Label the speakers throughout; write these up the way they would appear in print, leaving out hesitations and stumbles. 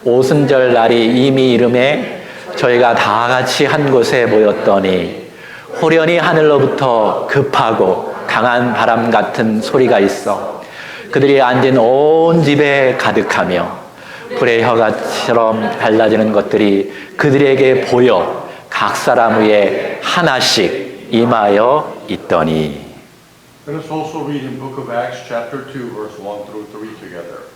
Speaker 1: 오순절 날이 이미 이름에 저희가 다 같이 한 곳에 모였더니 호련히 하늘로부터 급하고 강한 바람 같은 소리가 있어 그들이 앉은 온 집에 가득하며 불의 혀같처럼 달라지는 것들이 그들에게 보여 각 사람 위에 하나씩 임하여 있더니.
Speaker 2: Let us also read in Book of Acts chapter 2 verse 1 through 3 together.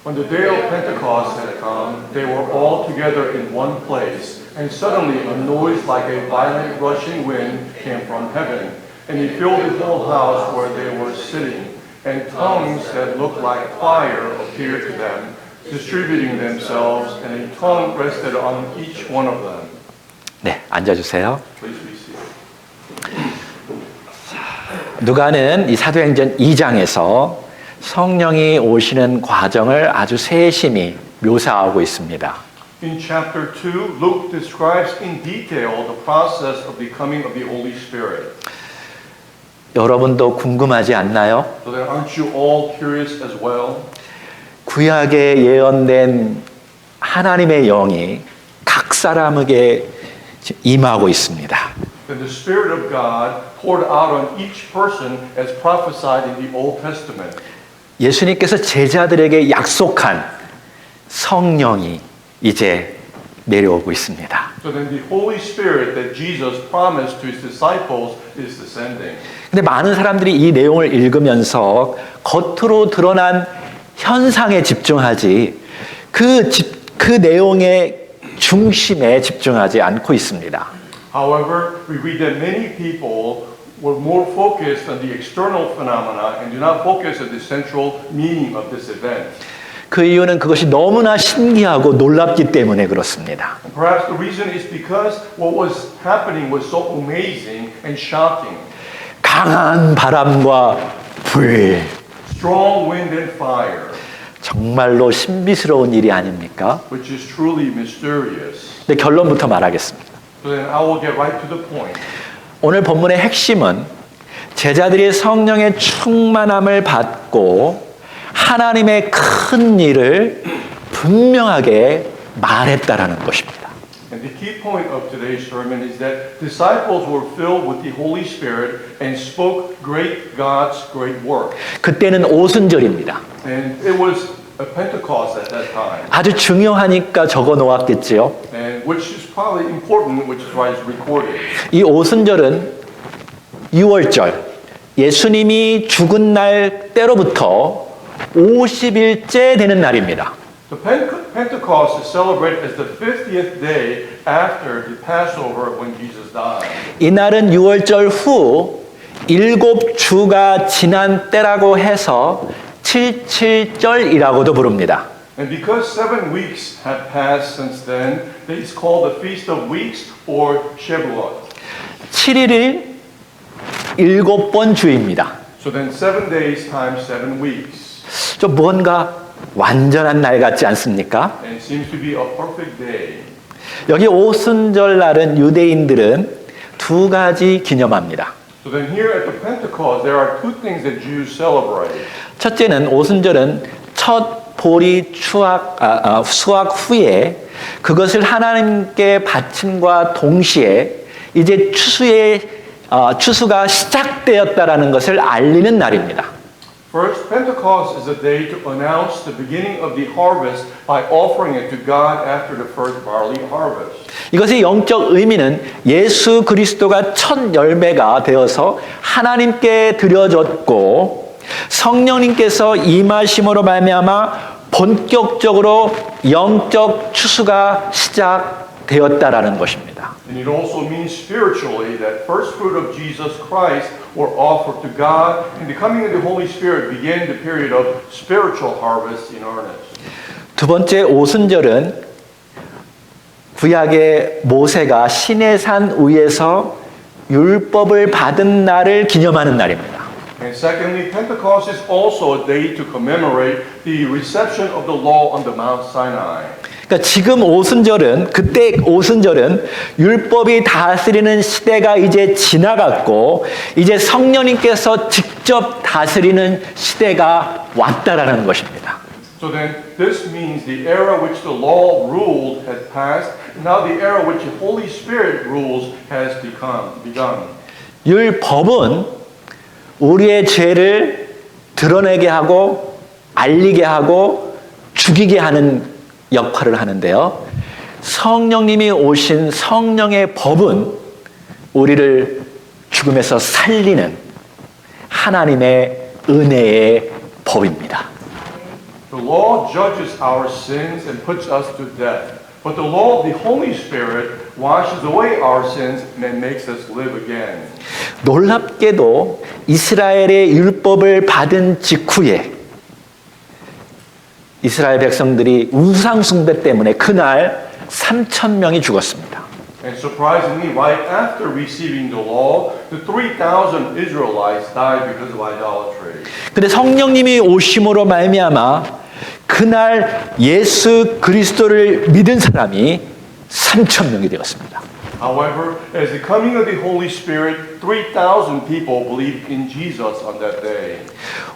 Speaker 2: When the day of Pentecost had come, they were all together in one place, and suddenly a noise like a violent rushing wind came from heaven, and it filled the whole house where they were sitting, and tongues that looked like fire appeared to them, distributing themselves, and a tongue rested on each one of them.
Speaker 1: 네, 앉아주세요.
Speaker 2: Please be seated.
Speaker 1: 누가는 이 사도행전 2장에서 성령이 오시는 과정을 아주 세심히 묘사하고 있습니다.
Speaker 2: In chapter 2, Luke describes in detail the process of becoming of the Holy Spirit.
Speaker 1: 여러분도 궁금하지 않나요?
Speaker 2: So then aren't you all curious as well?
Speaker 1: 구약에 예언된 하나님의 영이 각 사람에게 임하고 있습니다.
Speaker 2: Then the Spirit of God poured out on each person as prophesied in the Old Testament.
Speaker 1: 예수님께서 제자들에게 약속한 성령이 이제 내려오고 있습니다.
Speaker 2: So then the Holy Spirit that Jesus promised to his disciples is descending.
Speaker 1: 근데 많은 사람들이 이 내용을 읽으면서 겉으로 드러난 현상에 집중하지 그 내용의 중심에 집중하지 않고 있습니다.
Speaker 2: However, we read that many people were more focused on the external phenomena and do not focus on the central meaning of this event.
Speaker 1: 그 이유는 그것이 너무나 신기하고 놀랍기 때문에 그렇습니다.
Speaker 2: And perhaps the reason is because what was happening was so amazing and shocking.
Speaker 1: 강한 바람과 불,
Speaker 2: Strong wind and fire,
Speaker 1: 정말로 신비스러운 일이 아닙니까?
Speaker 2: which is truly mysterious.
Speaker 1: 근데 결론부터 말하겠습니다.
Speaker 2: So then I will get right to the point.
Speaker 1: 오늘 본문의 핵심은 제자들이 성령의 충만함을 받고 하나님의 큰 일을 분명하게 말했다라는 것입니다.
Speaker 2: And the key point of today's sermon is that disciples were filled with the Holy Spirit and spoke God's great work.
Speaker 1: 그때는 오순절입니다.
Speaker 2: And it was a Pentecost at that time.
Speaker 1: 아주 중요하니까 적어 놓았겠지요.
Speaker 2: And which is probably important, which is why it's recorded.
Speaker 1: 이 오순절은 6월절, 예수님이 죽은 날 때로부터 50일째 되는 날입니다.
Speaker 2: The Pentecost is celebrated as the 50th day after the Passover when Jesus died.
Speaker 1: 이날은 6월절 후 7주가 지난 때라고 해서 77절이라고도 부릅니다.
Speaker 2: And because 7 weeks have passed since then, it's called the Feast of Weeks or Shavuot.
Speaker 1: 7일을 7번 주입니다.
Speaker 2: So then 7 days times 7 weeks.
Speaker 1: 좀 뭔가 완전한 날 같지 않습니까?
Speaker 2: And it seems to be a perfect day.
Speaker 1: 여기 오순절 날은 유대인들은 두 가지 기념합니다.
Speaker 2: So then here at the Pentecost, there are two things that Jews celebrate.
Speaker 1: 첫째는 오순절은 첫 보리 수확 후에 그것을 하나님께 바침과 동시에 이제 추수가 시작되었다라는 것을 알리는 날입니다.
Speaker 2: First, Pentecost is a day to announce the beginning of the harvest by offering it to God after the first barley harvest.
Speaker 1: 이것의 영적 의미는 예수 그리스도가 첫 열매가 되어서 하나님께 드려졌고 성령님께서 임하심으로 말미암아 본격적으로 영적 추수가 시작되었다라는 것입니다.
Speaker 2: And it also means spiritually that first fruit of Jesus Christ were offered to God, and the coming of the Holy Spirit began the period of spiritual harvest in earnest.
Speaker 1: 두 번째 오순절은 구약의 모세가 시내산 위에서 율법을 받은 날을 기념하는 날입니다.
Speaker 2: And secondly, Pentecost is also a day to commemorate the reception of the law on the Mount Sinai.
Speaker 1: 그러니까 지금 그때 오순절은 율법이 다스리는 시대가 이제 지나갔고 이제 성령님께서 직접 다스리는 시대가 왔다라는 것입니다.
Speaker 2: So then, this means the era which the law ruled has passed. Now the era which the Holy Spirit rules has begun.
Speaker 1: 율법은 우리의 죄를 드러내게 하고 알리게 하고 죽이게 하는 역할을 하는데요. 성령님이 오신 성령의 법은 우리를 죽음에서 살리는 하나님의 은혜의 법입니다.
Speaker 2: The law judges our sins and puts us to death. But the law of the Holy Spirit washes away our sins and makes us live again.
Speaker 1: 놀랍게도 이스라엘의 율법을 받은 직후에 이스라엘 백성들이 우상 숭배 때문에 그날 3,000명이 죽었습니다.
Speaker 2: And surprisingly, right after receiving the law, the 3,000 Israelites died because of idolatry.
Speaker 1: 근데 성령님이 오심으로 말미암아 그날 예수 그리스도를 믿은 사람이 3,000명이 되었습니다.
Speaker 2: However, as the coming of the Holy Spirit, 3,000 people believed in Jesus on that day.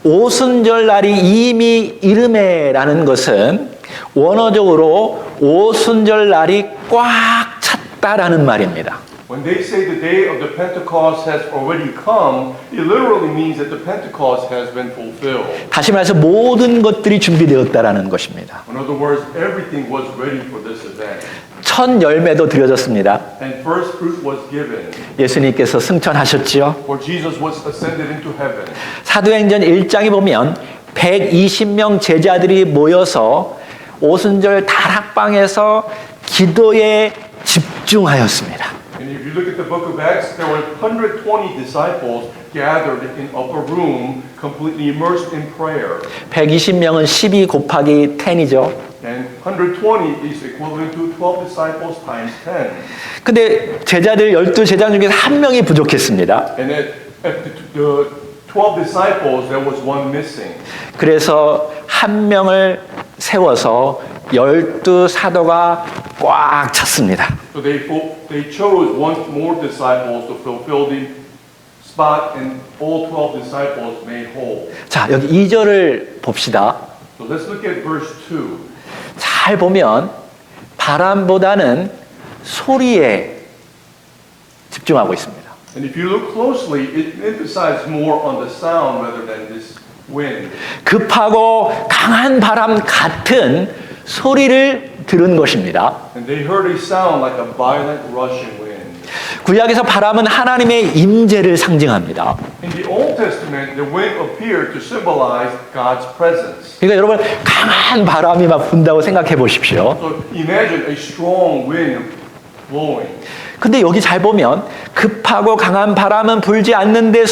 Speaker 1: 오순절 날이 이미 이름에라는 것은 원어적으로 오순절 날이 꽉 찼다라는 말입니다.
Speaker 2: When they say the day of the Pentecost has already come, it literally means that the Pentecost has been fulfilled.
Speaker 1: 다시 말해서 모든 것들이 준비되었다라는 것입니다.
Speaker 2: In other words, everything was ready for this event.
Speaker 1: 첫 열매도 드려졌습니다.
Speaker 2: And first fruit was given,
Speaker 1: 예수님께서 승천하셨지요.
Speaker 2: for Jesus was ascended into heaven.
Speaker 1: 사도행전 1장에 보면 120명 제자들이 모여서 오순절 다락방에서 기도에 집중하였습니다.
Speaker 2: And if you look at the book of Acts, there were 120 disciples gathered in upper room, completely immersed in prayer.
Speaker 1: 120명은 12 곱하기 10이죠.
Speaker 2: And 120 is equivalent to 12 disciples times 10.
Speaker 1: 근데 제자들 12제자 중에서 한 명이 부족했습니다.
Speaker 2: And at the 12 disciples, there was one missing.
Speaker 1: 그래서 한 명을 세워서 12사도가 꽉 찼습니다.
Speaker 2: So they chose one more disciples to fulfill the spot, and all 12 disciples made whole.
Speaker 1: 자, 여기 2절을 봅시다.
Speaker 2: So let's look at verse 2.
Speaker 1: 잘 보면 바람보다는 소리에 집중하고 있습니다.
Speaker 2: And if you look closely, it emphasizes more on the sound rather than this wind.
Speaker 1: 급하고 강한 바람 같은 소리를 들은 것입니다.
Speaker 2: And they heard a sound like a violent rushing wind.
Speaker 1: 구약에서 바람은 하나님의 임재를 상징합니다.
Speaker 2: In the Old Testament, the wind appeared to symbolize God's presence.
Speaker 1: 그러니까 여러분 강한 바람이 막 분다고 생각해 보십시오.
Speaker 2: So imagine a strong wind blowing.
Speaker 1: 근데 여기 잘 보면 급하고 강한 바람은 불지 않는데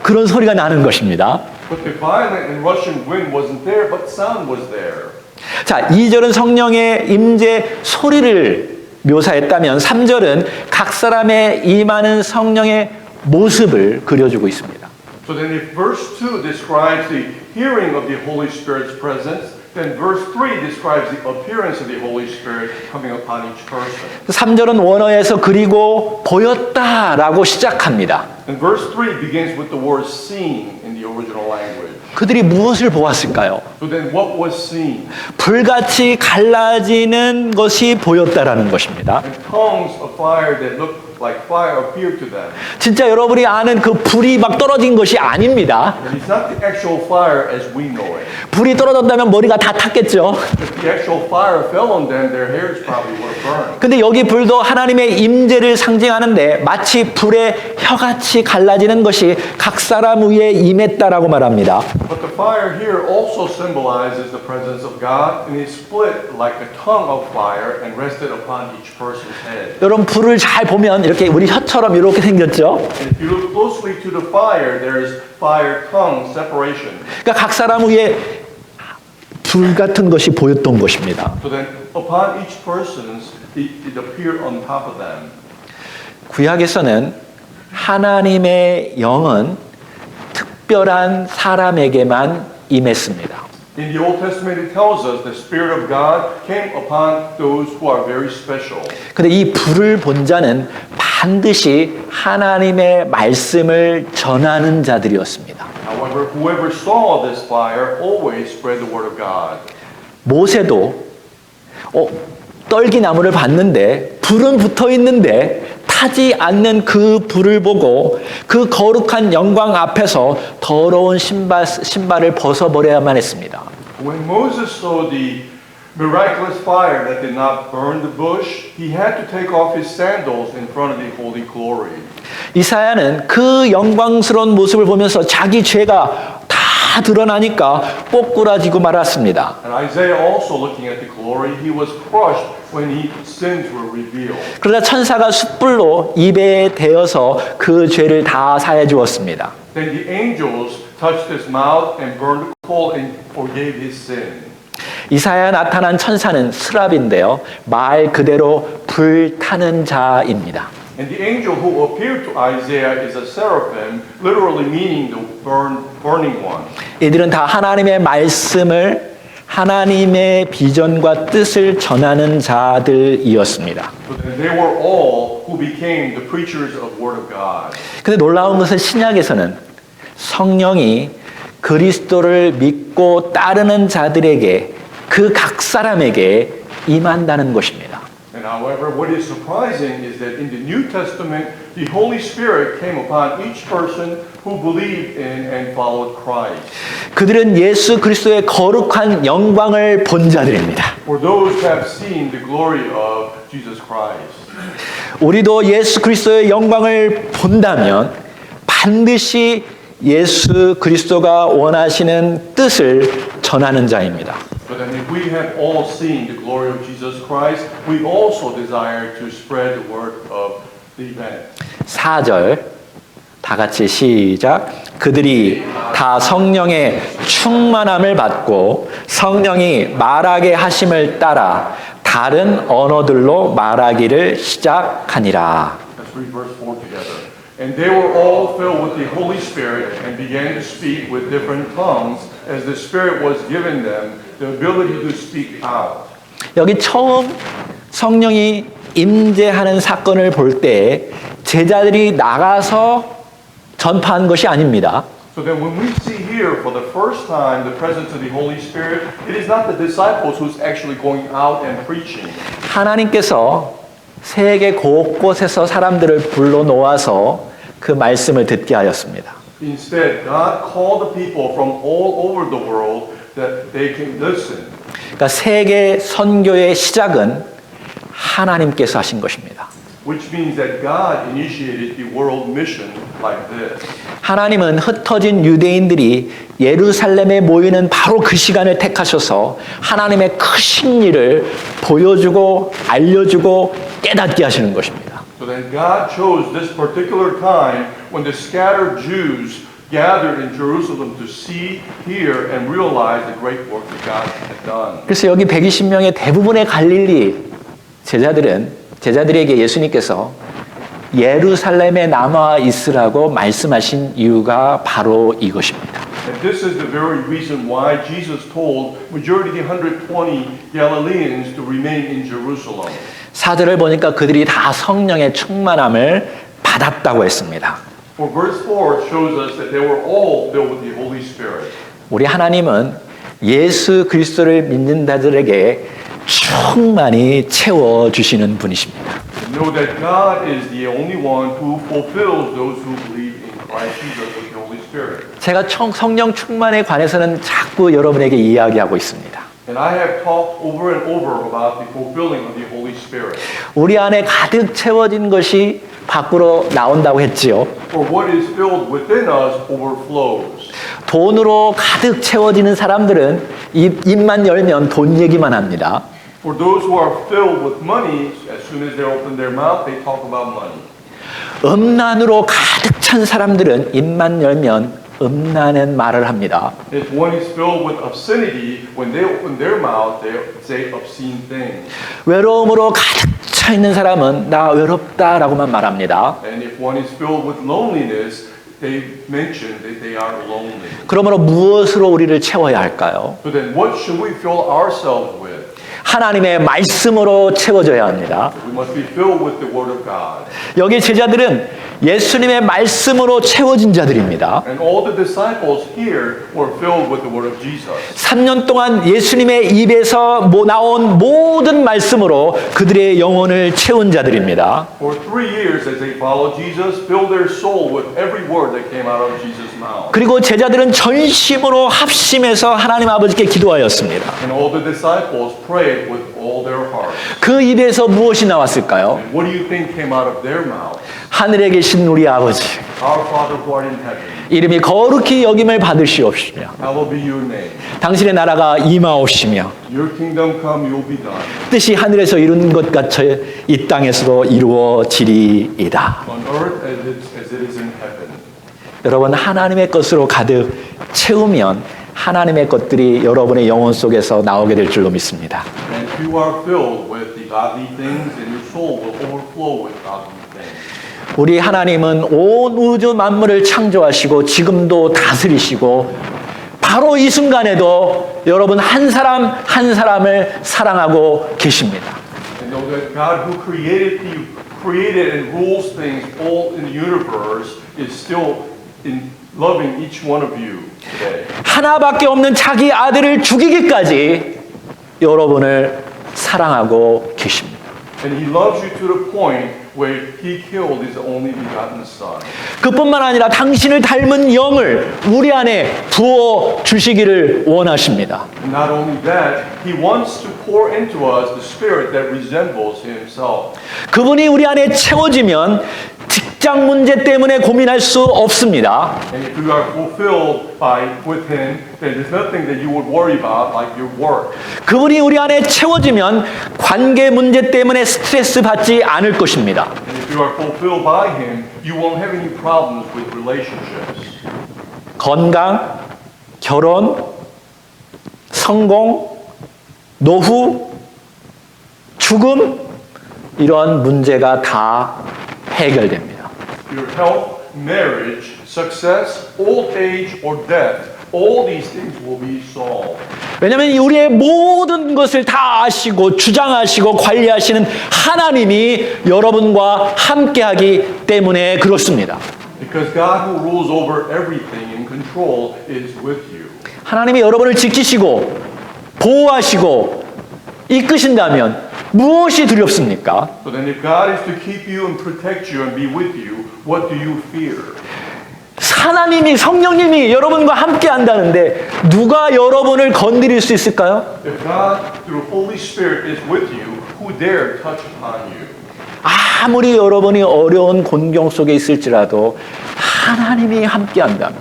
Speaker 1: 그런 소리가 나는 것입니다.
Speaker 2: But the violent and rushing wind wasn't there, but sound was there.
Speaker 1: 자, 2절은 성령의 임재 소리를 묘사했다면 3절은 각 사람의 임하는 성령의 모습을 그려주고 있습니다.
Speaker 2: So then if verse 2 describes the hearing of the Holy Spirit's presence, then verse 3 describes the appearance of the Holy Spirit coming upon each person.
Speaker 1: 3절은 원어에서 그리고 보였다라고 시작합니다.
Speaker 2: And verse 3 begins with the word seen in the original language.
Speaker 1: 그들이 무엇을 보았을까요?
Speaker 2: So then what was seen?
Speaker 1: 불같이 갈라지는 것이 보였다라는 것입니다.
Speaker 2: And tongues of fire that looked like fire appeared to them.
Speaker 1: 진짜 여러분이 아는 그 불이 막 떨어진 것이 아닙니다.
Speaker 2: And it's not the actual fire as we know it.
Speaker 1: 불이 떨어졌다면 머리가 다 탔겠죠.
Speaker 2: If the actual fire fell on them, their hairs probably would have burned.
Speaker 1: 근데 여기 불도 하나님의 임재를 상징하는데 마치 불의 혀같이 갈라지는 것이 각 사람 위에 임했다라고 말합니다.
Speaker 2: But the fire here also symbolizes the presence of God, and it split like a tongue of fire and rested upon each person's head.
Speaker 1: 여러분 불을 잘 보면 이렇게 우리 혀처럼 이렇게 생겼죠.
Speaker 2: And if you look closely to the fire, there is fire-tongue separation.
Speaker 1: 그러니까 각 사람 위에 불 같은 것이 보였던 것입니다.
Speaker 2: So then, upon each person, it appeared on top of them.
Speaker 1: 구약에서는 하나님의 영은 특별한 사람에게만 임했습니다.
Speaker 2: In the Old Testament, it tells us the Spirit of God came upon those who are very special.
Speaker 1: 근데 이 불을 본 자는 반드시 하나님의 말씀을 전하는 자들이었습니다.
Speaker 2: However, whoever saw this fire always spread the word of God.
Speaker 1: 모세도 떨기나무를 봤는데 불은 붙어 있는데 타지 않는 그 불을 보고 그 거룩한 영광 앞에서 더러운 신발을 벗어버려야만 했습니다.
Speaker 2: When Moses saw the miraculous fire that did not burn the bush, he had to take off his sandals in front of the holy glory.
Speaker 1: 이사야는 그 영광스러운 모습을 보면서 자기 죄가 다 드러나니까 꼬꾸라지고 말았습니다.
Speaker 2: And Isaiah also looking at the glory, he was crushed when his sins were revealed.
Speaker 1: 그러자 천사가 숯불로 입에 대어서 그 죄를 다 사해 주었습니다.
Speaker 2: Then the angels touched his mouth and burned the coal and forgave his sin.
Speaker 1: 이사야에 나타난 천사는 스랍인데요. 말 그대로 불타는 자입니다.
Speaker 2: And the angel who appeared to Isaiah is a seraphim, literally meaning the burning one.
Speaker 1: 이들은 다 하나님의 말씀을 하나님의 비전과 뜻을 전하는 자들이었습니다.
Speaker 2: So then they were all who became the preachers of the word of God.
Speaker 1: 근데 놀라운 것은 신약에서는 성령이 그리스도를 믿고 따르는 자들에게 그 각 사람에게 임한다는 것입니다.
Speaker 2: And however, what is surprising is that in the New Testament, the Holy Spirit came upon each person who believed in and followed Christ.
Speaker 1: 그들은 예수 그리스도의 거룩한 영광을 본 자들입니다.
Speaker 2: For those who have seen the glory of Jesus Christ.
Speaker 1: 우리도 예수 그리스도의 영광을 본다면 반드시 예수 그리스도가 원하시는 뜻을 전하는 자입니다.
Speaker 2: But then if we have all seen the glory of Jesus Christ, we also desire to spread the word of the event.
Speaker 1: 4절 다 같이 시작. 그들이 다 성령의 충만함을 받고 성령이 말하게 하심을 따라 다른 언어들로 말하기를 시작하니라.
Speaker 2: Let's read verse 4 together. And they were all filled with the Holy Spirit and began to speak with different tongues as the Spirit was giving them the ability to speak out.
Speaker 1: 여기 처음 성령이 임재하는 사건을 볼 때 제자들이 나가서 전파한 것이 아닙니다.
Speaker 2: So then when we see here for the first time the presence of the Holy Spirit, it is not the disciples who's actually going out and preaching.
Speaker 1: 하나님께서 세계 곳곳에서 사람들을 불러 놓아서 그 말씀을 듣게 하였습니다.
Speaker 2: Instead, God called the people from all over the world that they can listen.
Speaker 1: 그러니까 세계 선교의 시작은 하나님께서 하신 것입니다.
Speaker 2: Which means that God initiated the world mission like this.
Speaker 1: 하나님은 흩어진 유대인들이 예루살렘에 모이는 바로 그 시간을 택하셔서 하나님의 크신 일을 보여주고 알려주고 깨닫게 하시는 것입니다.
Speaker 2: So then God chose this particular time when the scattered Jews gathered in Jerusalem to see, hear, and realize the great work that God had done.
Speaker 1: 그래서 여기 120명의 대부분의 갈릴리 제자들에게 예수님께서 예루살렘에 남아 있으라고 말씀하신 이유가 바로 이것입니다.
Speaker 2: And this is the very reason why Jesus told majority of the 120 Galileans to remain in Jerusalem.
Speaker 1: 4절을 보니까 그들이 다 성령의 충만함을 받았다고 했습니다.
Speaker 2: For verse 4 shows us that they were all filled with the Holy Spirit.
Speaker 1: 우리 하나님은 예수 그리스도를 믿는 자들에게 충만히 채워주시는 분이십니다.
Speaker 2: Know that God is the only one who fulfills those who believe in Christ Jesus with the Holy Spirit.
Speaker 1: 제가 성령 충만에 관해서는 자꾸 여러분에게 이야기하고 있습니다.
Speaker 2: And I have talked over and over about the fulfilling of the Holy Spirit.
Speaker 1: 우리 안에 가득 채워진 것이 밖으로 나온다고 했지요.
Speaker 2: For what is filled within us overflows.
Speaker 1: 돈으로 가득 채워지는 사람들은 입만 열면 돈 얘기만 합니다.
Speaker 2: For those who are filled with money, as soon as they open their mouth, they talk about money.
Speaker 1: 음란으로 가득 찬 사람들은 입만 열면 음란한 말을 합니다.
Speaker 2: If one is filled with obscenity, when they open their mouth, they say obscene things.
Speaker 1: 외로움으로 가득 차 있는 사람은 나 외롭다라고만 말합니다.
Speaker 2: And if one is filled with loneliness, they mention that they are lonely.
Speaker 1: 그러므로 무엇으로 우리를 채워야 할까요?
Speaker 2: So then what should we fill ourselves with?
Speaker 1: 하나님의 말씀으로 채워져야 합니다.
Speaker 2: We must be filled with the Word of God.
Speaker 1: 여기 제자들은 예수님의 말씀으로 채워진 자들입니다.
Speaker 2: And all the disciples here were filled with the Word of Jesus.
Speaker 1: 3년 동안 예수님의 입에서 나온 모든 말씀으로 그들의 영혼을 채운 자들입니다.
Speaker 2: For 3 years as they followed Jesus, filled their soul with every word that came out of Jesus' mouth.
Speaker 1: 그리고 제자들은 전심으로 합심해서 하나님 아버지께 기도하였습니다.
Speaker 2: And all the disciples prayed with all their hearts.
Speaker 1: 그 입에서 무엇이 나왔을까요?
Speaker 2: And what do you think came out of their mouth?
Speaker 1: 하늘에 계신 우리 아버지,
Speaker 2: Our Father who art in heaven,
Speaker 1: 이름이 거룩히 여김을 받으시옵시며
Speaker 2: hallowed be your name.
Speaker 1: 당신의 나라가 임하옵시며
Speaker 2: Your kingdom come, your will be done.
Speaker 1: 뜻이 하늘에서 이룬 것 같이 이 땅에서도 이루어지리이다.
Speaker 2: On earth as it is in heaven.
Speaker 1: 여러분, 하나님의 것으로 가득 채우면 하나님의 것들이 여러분의 영혼 속에서 나오게 될 줄로 믿습니다.
Speaker 2: And if you are filled with the godly things, then your soul will overflow with godly things.
Speaker 1: 우리 하나님은 온 우주 만물을 창조하시고 지금도 다스리시고 바로 이 순간에도 여러분 한 사람 한 사람을 사랑하고 계십니다.
Speaker 2: And know that God who created you, created and rules things all in the universe is still in loving each one of you today.
Speaker 1: 하나밖에 없는 자기 아들을 죽이기까지 여러분을 사랑하고 계십니다.
Speaker 2: And He loves you to the point where He killed His only begotten Son.
Speaker 1: 그뿐만 아니라 당신을 닮은 영을 우리 안에 부어 주시기를 원하십니다.
Speaker 2: And not only that, He wants to pour into us the Spirit that resembles Himself.
Speaker 1: 그분이 우리 안에 채워지면 직장 문제 때문에 고민할 수 없습니다.
Speaker 2: And if you are fulfilled with Him, then there's nothing that you would worry about like your work.
Speaker 1: 그분이 우리 안에 채워지면 관계 문제 때문에 스트레스 받지 않을 것입니다.
Speaker 2: And if you are fulfilled by Him, you won't have any problems with relationships.
Speaker 1: 건강, 결혼, 성공, 노후, 죽음 이런 문제가 다 해결됩니다.
Speaker 2: Your health, marriage, success, old age, or death, all these things will be solved.
Speaker 1: 왜냐하면 우리의 모든 것을 다 아시고 주장하시고 관리하시는 하나님이 여러분과 함께하기 때문에 그렇습니다.
Speaker 2: Because God who rules over everything and control is with you.
Speaker 1: 하나님이 여러분을 지키시고 보호하시고 이끄신다면 무엇이 두렵습니까?
Speaker 2: So then if God is to keep you and protect you and be with you, what do you fear?
Speaker 1: 하나님이 성령님이 여러분과 함께 한다는데 누가 여러분을 건드릴 수 있을까요?
Speaker 2: If God, through Holy Spirit, is with you, who dare touch upon you?
Speaker 1: 아무리 여러분이 어려운 곤경 속에 있을지라도 하나님이 함께 한다면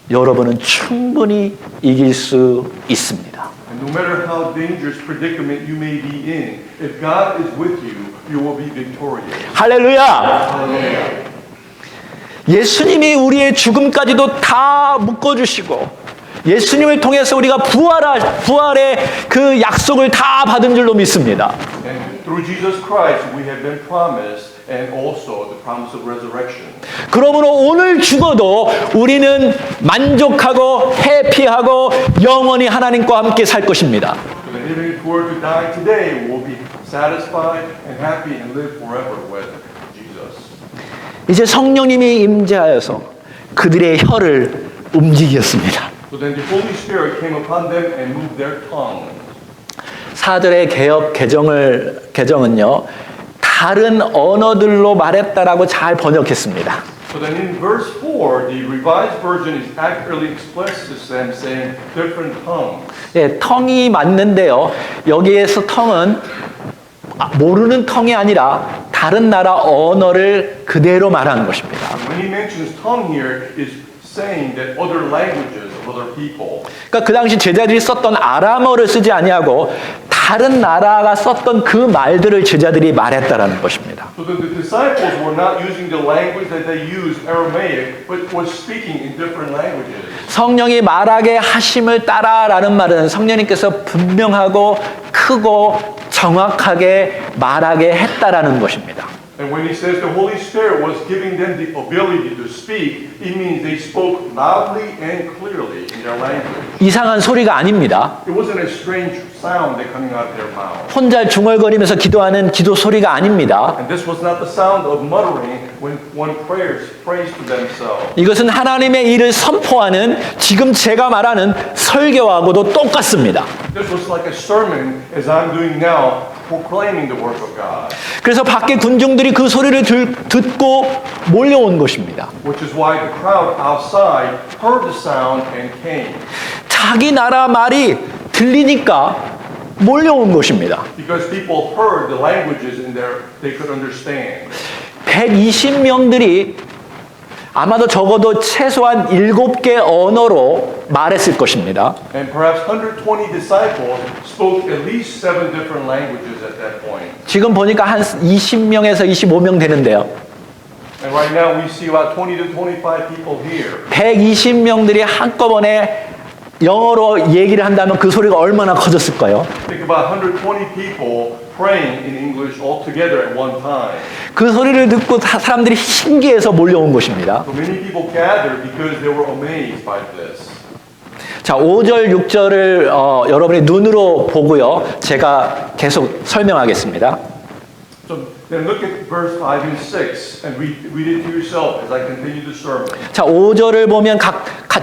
Speaker 1: 여러분은 충분히 이길 수 있습니다.
Speaker 2: And no matter how dangerous predicament you may be in, if God is with you, you will be victorious.
Speaker 1: 할렐루야!
Speaker 2: Hallelujah.
Speaker 1: 예수님이 우리의 죽음까지도 다 묶어주시고 예수님을 통해서 우리가 부활의 그 약속을 다 받은 줄로 믿습니다.
Speaker 2: And through Jesus Christ, we have been promised, and also the promise of resurrection.
Speaker 1: 그러므로 오늘 죽어도 우리는 만족하고 해피하고 영원히 하나님과 함께 살 것입니다.
Speaker 2: So that even if we were to die today, we will be satisfied and happy and live forever with Jesus.
Speaker 1: 이제 성령님이 임재하여서 그들의 혀를 움직였습니다.
Speaker 2: So then the Holy Spirit came upon them and moved their tongue.
Speaker 1: 4절의 개정은요. 다른 언어들로 말했다라고 잘 번역했습니다.
Speaker 2: So then in verse 4, the Revised Version is accurately expresses them saying different tongues.
Speaker 1: 예, 텅이 맞는데요. 여기에서 텅은 모르는 텅이 아니라 다른 나라 언어를 그대로 말하는 것입니다.
Speaker 2: When he mentions tongue here, is saying that other languages of other people.
Speaker 1: 그러니까 그 당시 제자들이 썼던 아람어를 쓰지 아니하고 다른 나라가 썼던 그 말들을 제자들이 말했다라는 것입니다.
Speaker 2: So that the disciples were not using the language that they used, Aramaic, but was speaking in different languages.
Speaker 1: 성령이 말하게 하심을 따라라는 말은 성령님께서 분명하고 크고 정확하게 말하게 했다라는 것입니다.
Speaker 2: And when he says the Holy Spirit was giving them the ability to speak, it means they spoke loudly and clearly in their language.
Speaker 1: 이상한 소리가 아닙니다.
Speaker 2: It wasn't a strange sound that coming out of their mouth.
Speaker 1: 혼자 중얼거리면서 기도하는 기도 소리가 아닙니다.
Speaker 2: And this was not the sound of muttering when one prays to themselves.
Speaker 1: 이것은 하나님의 일을 선포하는 지금 제가 말하는 설교하고도 똑같습니다.
Speaker 2: This was like a sermon as I'm doing now, proclaiming the work of God.
Speaker 1: 그래서 밖에 군중들이 그 소리를 듣고 몰려온 것입니다.
Speaker 2: Which is why the crowd outside heard the sound and came.
Speaker 1: 자기 나라 말이 들리니까 몰려온 것입니다.
Speaker 2: Because people heard the languages in there they could understand.
Speaker 1: 120명들이 아마도 적어도 최소한 7개 언어로 말했을 것입니다.
Speaker 2: And perhaps 120 disciples spoke at least 7 different languages at that point.
Speaker 1: 지금 보니까 한 20명에서 25명 되는데요.
Speaker 2: And right now we see about 20 to 25 people here.
Speaker 1: 120명들이 한꺼번에 영어로 얘기를 한다면 그 소리가 얼마나 커졌을까요?
Speaker 2: Think about 120 people praying in English all together at one time.
Speaker 1: 그 소리를 듣고 사람들이 신기해서 몰려온 것입니다.
Speaker 2: So many people gathered because they were amazed by this.
Speaker 1: 자, 5절, 6절을 여러분이 눈으로 보고요. 제가 계속 설명하겠습니다.
Speaker 2: So then look at verse 5 and 6 and read it to yourself as I continue the sermon.
Speaker 1: 자, 5절을 보면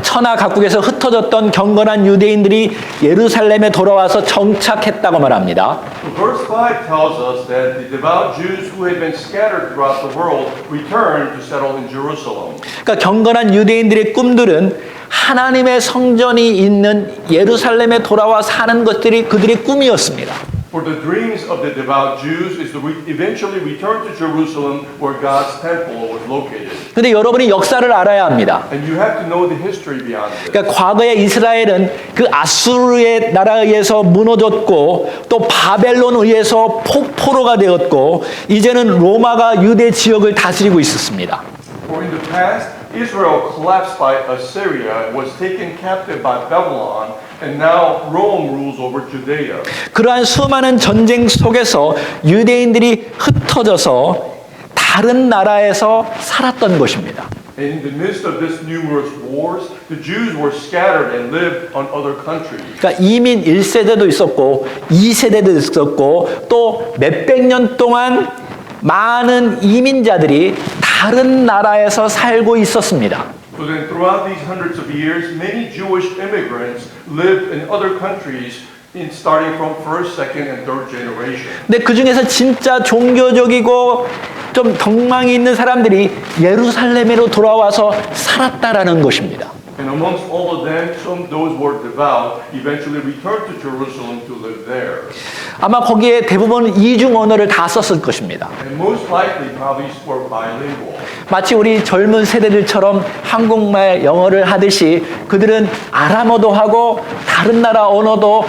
Speaker 1: 천하 각국에서 흩어졌던 경건한 유대인들이 예루살렘에 돌아와서 정착했다고 말합니다.
Speaker 2: So verse 5 tells us that the devout Jews who had been scattered throughout the world returned to settle in Jerusalem.
Speaker 1: 그러니까 경건한 유대인들의 꿈들은 하나님의 성전이 있는 예루살렘에 돌아와 사는 것들이 그들의 꿈이었습니다.
Speaker 2: For the dreams of the devout Jews is to eventually return to Jerusalem where God's temple was located.
Speaker 1: 근데 여러분이 역사를 알아야 합니다.
Speaker 2: And you have to know the history beyond this.
Speaker 1: 그러니까 과거에 이스라엘은 그 아수르의 나라에 의해서 무너졌고 또 바벨론에 의해서 포로가 되었고 이제는 로마가 유대 지역을 다스리고 있었습니다.
Speaker 2: For in the past, Israel collapsed by Assyria, was taken captive by Babylon, and now Rome rules over Judea.
Speaker 1: 그러한 수많은 전쟁 속에서 유대인들이 흩어져서 다른 나라에서 살았던 것입니다.
Speaker 2: And in the midst of this numerous wars, the Jews were scattered and lived on other countries.
Speaker 1: 그러니까 이민 1세대도 있었고 2세대도 있었고 또 몇백 년 동안 많은 이민자들이 다른 나라에서 살고 있었습니다.
Speaker 2: So then throughout these hundreds of years, many Jewish immigrants lived in other countries starting from first, second, and third generation.
Speaker 1: 근데 그 중에서 진짜 종교적이고 좀 덕망이 있는 사람들이 예루살렘으로 돌아와서 살았다라는 것입니다.
Speaker 2: And amongst all of them, those who were devout eventually returned to Jerusalem to live there.
Speaker 1: 아마 거기에 대부분 이중 언어를 다 썼을 것입니다.
Speaker 2: And most likely probably were bilingual.
Speaker 1: 마치 우리 젊은 세대들처럼 한국말, 영어를 하듯이 그들은 아람어도 하고 다른 나라 언어도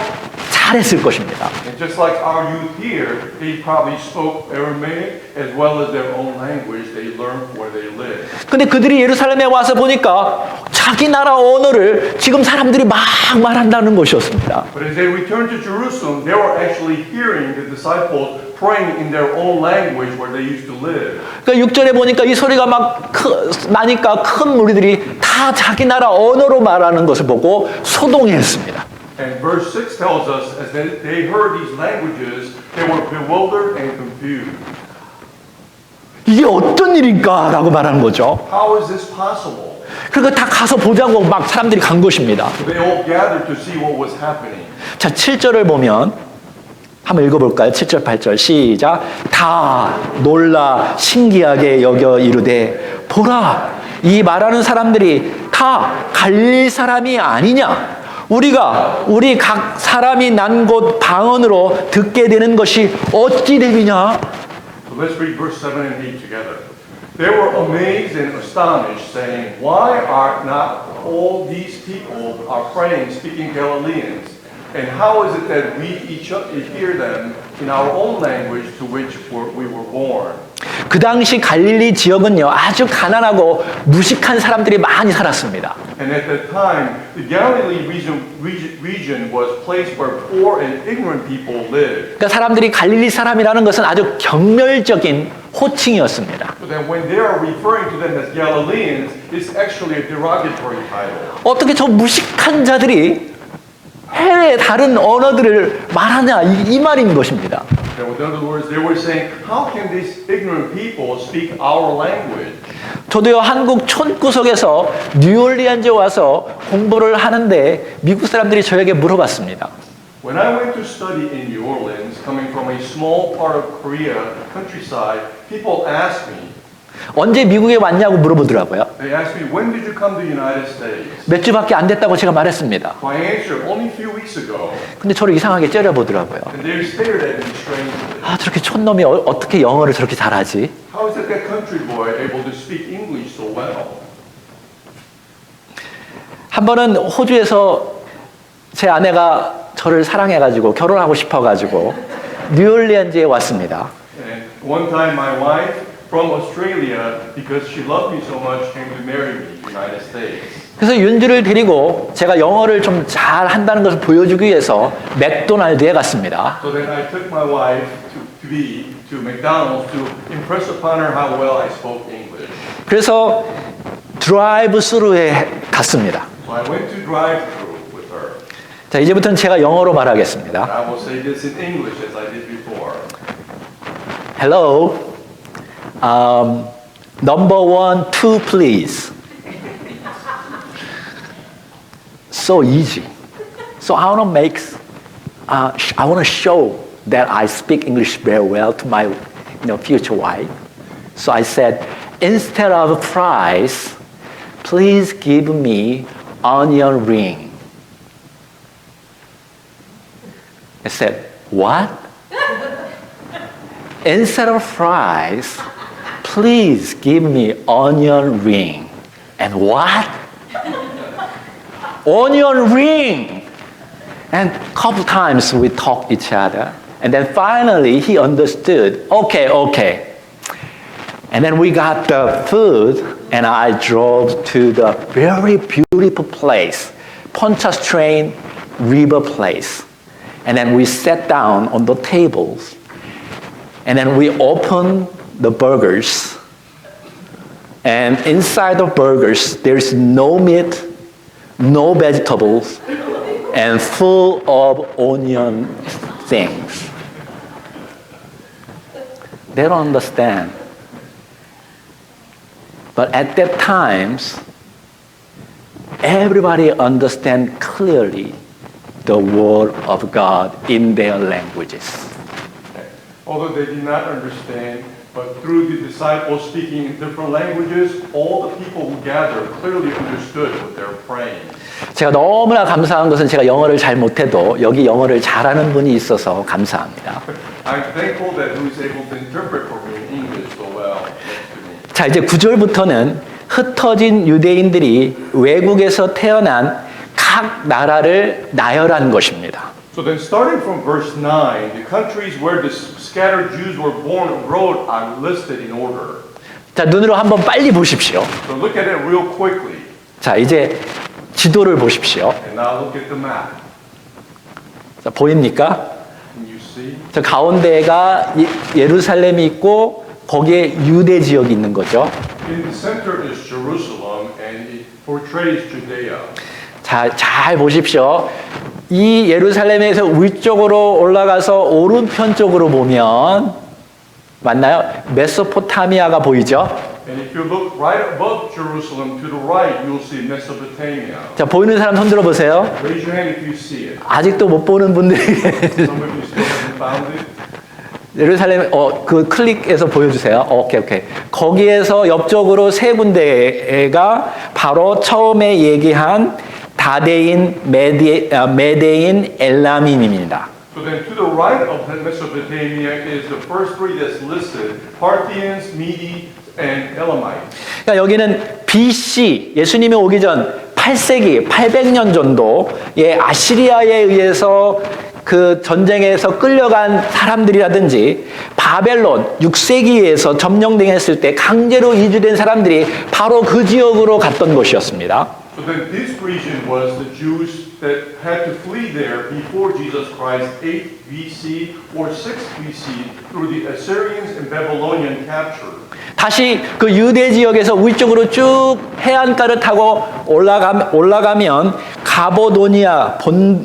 Speaker 1: 잘했을 것입니다.
Speaker 2: And just like our youth here, they probably spoke Aramaic as well as their own language they learned where they lived.
Speaker 1: 근데 그들이 예루살렘에 와서 보니까 자기 나라 언어를 지금 사람들이 막 말한다는 것이었습니다.
Speaker 2: But as they returned to Jerusalem, they were actually hearing the disciples praying in their own language where they used to live.
Speaker 1: 그러니까 6절에 보니까 이 소리가 막 나니까 큰 무리들이 다 자기 나라 언어로 말하는 것을 보고 소동했습니다.
Speaker 2: And verse 6 tells us as they heard these languages, they were bewildered and confused.
Speaker 1: 이게 어떤 일인가? 라고 말하는 거죠.
Speaker 2: How is this possible?
Speaker 1: 그러니까 다 가서 보자고 막 사람들이 간 것입니다.
Speaker 2: So they all gathered to see what was happening.
Speaker 1: 자, 7절을 보면 한번 읽어볼까요? 7절, 8절 시작. 다 놀라 신기하게 여겨 이르되 보라, 이 말하는 사람들이 다 갈릴 사람이 아니냐? 우리 각 사람이 난 곳 방언으로 듣게 되는 것이 어찌 됨이냐?
Speaker 2: So let's read verse 7 and 8 together. They were amazed and astonished, saying, Why are not all these people are praying, speaking Galileans? And how is it that we each hear them in our own language to which we were born?
Speaker 1: 그 당시 갈릴리 지역은요, 아주 가난하고 무식한 사람들이 많이 살았습니다.
Speaker 2: And at that time, the Galilee region was a place where poor and ignorant people lived.
Speaker 1: 그러니까 사람들이 갈릴리 사람이라는 것은 아주 경멸적인 호칭이었습니다.
Speaker 2: So then when they are referring to them as Galileans, it's actually a derogatory title.
Speaker 1: 어떻게 저 무식한 자들이 해외의 다른 언어들을 말하냐 이 말인 것입니다.
Speaker 2: In other words, they were saying, how can these ignorant people speak our language?
Speaker 1: 저도요 한국 촌구석에서 뉴올리언즈에 와서 공부를 하는데 미국 사람들이 저에게 물어봤습니다.
Speaker 2: When I went to study in New Orleans, coming from a small part of Korea countryside, people asked me,
Speaker 1: 언제 미국에 왔냐고 물어보더라고요.
Speaker 2: they asked me, when did you come to the United States?
Speaker 1: 몇 주밖에 안 됐다고 제가 말했습니다.
Speaker 2: My answer, only a few weeks ago.
Speaker 1: 근데 저를 이상하게 째려보더라고요.
Speaker 2: And they stared at me strangely.
Speaker 1: 아 저렇게 촌놈이 어떻게 영어를 저렇게 잘하지?
Speaker 2: How is that country boy able to speak English so well?
Speaker 1: 한 번은 호주에서 제 아내가 저를 사랑해가지고 결혼하고 싶어가지고 뉴올리언즈에 왔습니다.
Speaker 2: And one time my wife from Australia, because she loved me so much, came to marry me in the United States.
Speaker 1: 그래서 윤주를 데리고 제가 영어를 좀 잘한다는 것을 보여주기 위해서 맥도날드에 갔습니다.
Speaker 2: So then I took my wife to McDonald's to impress upon her how well I spoke English.
Speaker 1: 그래서 드라이브 스루에 갔습니다.
Speaker 2: So I went to drive-through with her.
Speaker 1: 자, 이제부터는 제가 영어로 말하겠습니다.
Speaker 2: And I will say this in English as I did before.
Speaker 1: Hello, number 1, 2, please. So easy. So I want to I want to show that I speak English very well to my future wife. So I said, instead of fries, please give me onion ring. I said, what? Instead of fries, please give me onion ring. And what? Onion ring! And a couple times we talked each other. And then finally he understood, okay. And then we got the food and I drove to the very beautiful place, Pontchartrain River Place. And then we sat down on the tables. And then we opened the burgers. And inside the burgers, there's no meat, no vegetables, and full of onion things. They don't understand. But at that times, everybody understand clearly the word of God in their languages.
Speaker 2: Although they did not understand, but through the disciples speaking in different languages, all the people who gathered clearly understood what they're praying.
Speaker 1: 제가 너무나 감사한 것은 제가 영어를 잘 못해도 여기 영어를 잘하는 분이 있어서 감사합니다.
Speaker 2: I'm thankful that who is able to interpret for me in English so well next to me.
Speaker 1: 자, 이제 9절부터는 흩어진 유대인들이 외국에서 태어난 각 나라를 나열한 것입니다.
Speaker 2: So then starting from verse 9, the countries where the scattered Jews were born abroad are listed in order.
Speaker 1: 자, 눈으로 한번 빨리 보십시오.
Speaker 2: So look at it real quickly.
Speaker 1: 자, 이제 지도를 보십시오.
Speaker 2: And now look at the map.
Speaker 1: 자, 보입니까?
Speaker 2: Can you see?
Speaker 1: 저 가운데가 예루살렘이 있고 거기에 유대 지역이 있는 거죠.
Speaker 2: In the center is Jerusalem and it portrays Judea.
Speaker 1: 자, 잘 보십시오. 이 예루살렘에서 위쪽으로 올라가서 오른편 쪽으로 보면 맞나요? 메소포타미아가 보이죠?
Speaker 2: And if you look right above Jerusalem to the right, you'll see Mesopotamia.
Speaker 1: 자, 보이는 사람 손 들어 보세요.
Speaker 2: Raise your hand if you see it.
Speaker 1: 아직도 못 보는 분들이
Speaker 2: Some of you still haven't found it.
Speaker 1: 예루살렘 그 클릭해서 보여주세요. 오케이. 거기에서 옆쪽으로 세 군데가 바로 처음에 얘기한 다데인, 메데인, 엘라민입니다.
Speaker 2: So then to the right of Mesopotamia is the first three that's listed, Parthians, Medes, and Elamites.
Speaker 1: 그러니까 여기는 BC, 예수님이 오기 전 8세기, 800년 정도의 아시리아에 의해서 그 전쟁에서 끌려간 사람들이라든지 바벨론 6세기에서 점령당했을 때 강제로 이주된 사람들이 바로 그 지역으로 갔던 것이었습니다.
Speaker 2: So So then this region was the Jews that had to flee there before Jesus Christ, 8 BC or 6 BC, through the Assyrians and Babylonian capture.
Speaker 1: 다시 그 유대 지역에서 위쪽으로 쭉 해안가를 타고 올라가면 가보도니아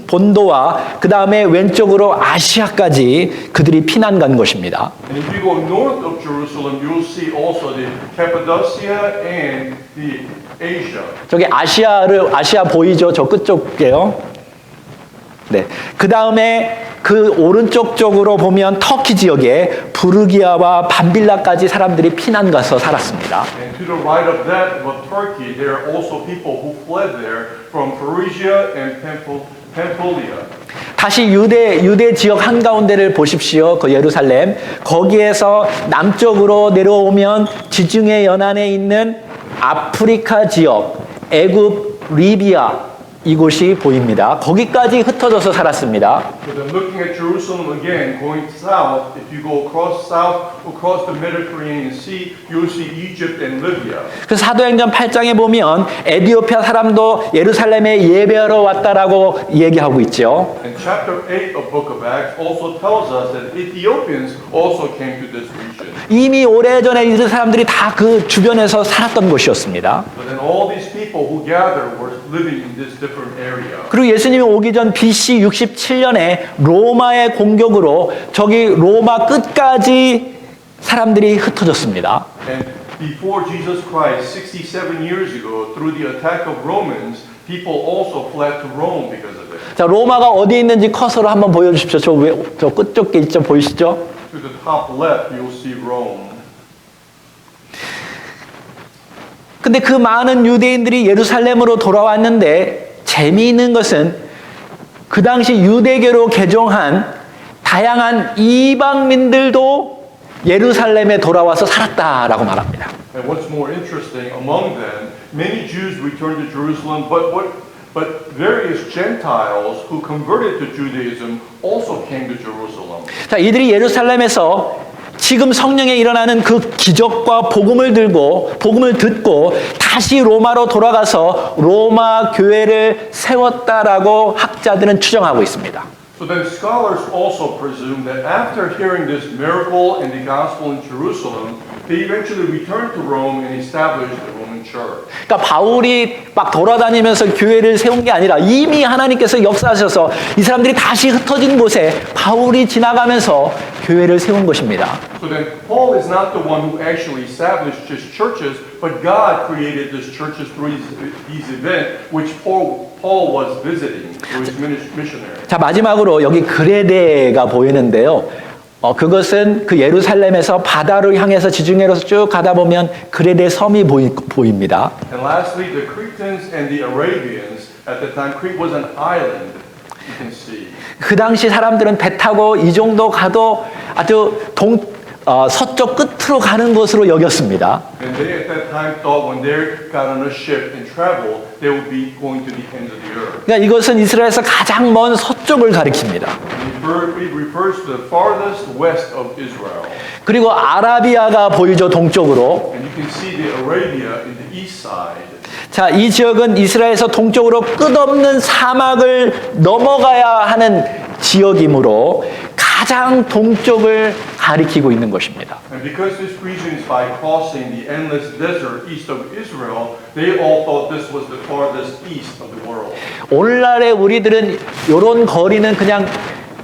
Speaker 1: 본도와 그 다음에 왼쪽으로 아시아까지 그들이 피난 간 것입니다.
Speaker 2: And if you go north of Jerusalem, you'll see also the Cappadocia and the Asia.
Speaker 1: 저기 아시아 보이죠? 저 끝쪽이에요. 네. 그 다음에 그 오른쪽 쪽으로 보면 터키 지역에 부르기아와 밤빌라까지 사람들이 피난 가서 살았습니다.
Speaker 2: And to the right of that, of Turkey, there are also people who fled there from Phrygia and Pamphylia.
Speaker 1: 다시 유대 지역 한가운데를 보십시오. 그 예루살렘. 거기에서 남쪽으로 내려오면 지중해 연안에 있는 아프리카 지역, 애굽, 리비아 이곳이 보입니다. 거기까지 흩어져서 살았습니다.
Speaker 2: So then looking at Jerusalem again, going south, if you go across south, across the Mediterranean Sea, you'll see Egypt and Libya.
Speaker 1: 그 사도행전 8장에 보면 에디오피아 사람도 예루살렘에 예배하러 왔다라고 얘기하고 있죠.
Speaker 2: And chapter 8 of Book of Acts also tells us that Ethiopians also came to this region.
Speaker 1: 이미 오래전에 이 사람들이 다 그 주변에서 살았던 곳이었습니다.
Speaker 2: But then all these people who gathered were living in this different area.
Speaker 1: 그리고 예수님이 오기 전 BC 67년에 로마의 공격으로 저기 로마 끝까지 사람들이 흩어졌습니다.
Speaker 2: And before Jesus Christ, 67 years ago, through the attack of Romans, people also fled to Rome because of it.
Speaker 1: 자, 로마가 어디 있는지 커서로 한번 보여주십시오. 저 끝쪽에 있죠, 보이시죠?
Speaker 2: To the top left, you'll see Rome.
Speaker 1: 근데 그 많은 유대인들이 예루살렘으로 돌아왔는데 재미있는 것은 그 당시 유대교로 개종한 다양한 이방민들도 예루살렘에 돌아와서 살았다라고 말합니다.
Speaker 2: And what's more interesting, among them, many Jews returned to Jerusalem, but various Gentiles who converted to Judaism also came to Jerusalem.
Speaker 1: 자, 이들이 예루살렘에서 지금 성령에 일어나는 그 기적과 복음을 듣고 다시 로마로 돌아가서 로마 교회를 세웠다라고 학자들은 추정하고 있습니다.
Speaker 2: So then scholars also presume that after hearing this miracle and the gospel in Jerusalem, they eventually returned to Rome and established the Roman Church.
Speaker 1: 그러니까 바울이 막 돌아다니면서 교회를 세운 게 아니라 이미 하나님께서 역사하셔서 이 사람들이 다시 흩어진 곳에 바울이 지나가면서 교회를 세운 것입니다.
Speaker 2: So then Paul is not the one who actually established his churches, but God created these churches through these events which Paul was visiting through his missionary.
Speaker 1: 자, 마지막으로 여기 그레데가 보이는데요. 그것은 그 예루살렘에서 바다로 향해서 지중해로 쭉 가다 보면 그레데 섬이 보입니다.
Speaker 2: And lastly, the Cretans and the Arabians, at the time Crete was an island, you can see.
Speaker 1: 그 당시 사람들은 배 타고 이 정도 가도 아주 서쪽 끝으로 가는 것으로 여겼습니다.
Speaker 2: And they at that time thought when they got on a ship and traveled, they would be going to the ends of the earth.
Speaker 1: 그러니까 이것은 이스라엘에서 가장 먼 서쪽을 가리킵니다.
Speaker 2: It refers to the farthest west of Israel.
Speaker 1: 그리고 아라비아가 보이죠, 동쪽으로.
Speaker 2: And you can see the Arabia in the east side.
Speaker 1: 자, 이 지역은 이스라엘에서 동쪽으로 끝없는 사막을 넘어가야 하는 지역이므로 가장 동쪽을 가리키고 있는 것입니다.
Speaker 2: And because this region is by crossing the endless desert east of Israel, they all thought this was the farthest east of the world.
Speaker 1: 오늘날의 우리들은 이런 거리는 그냥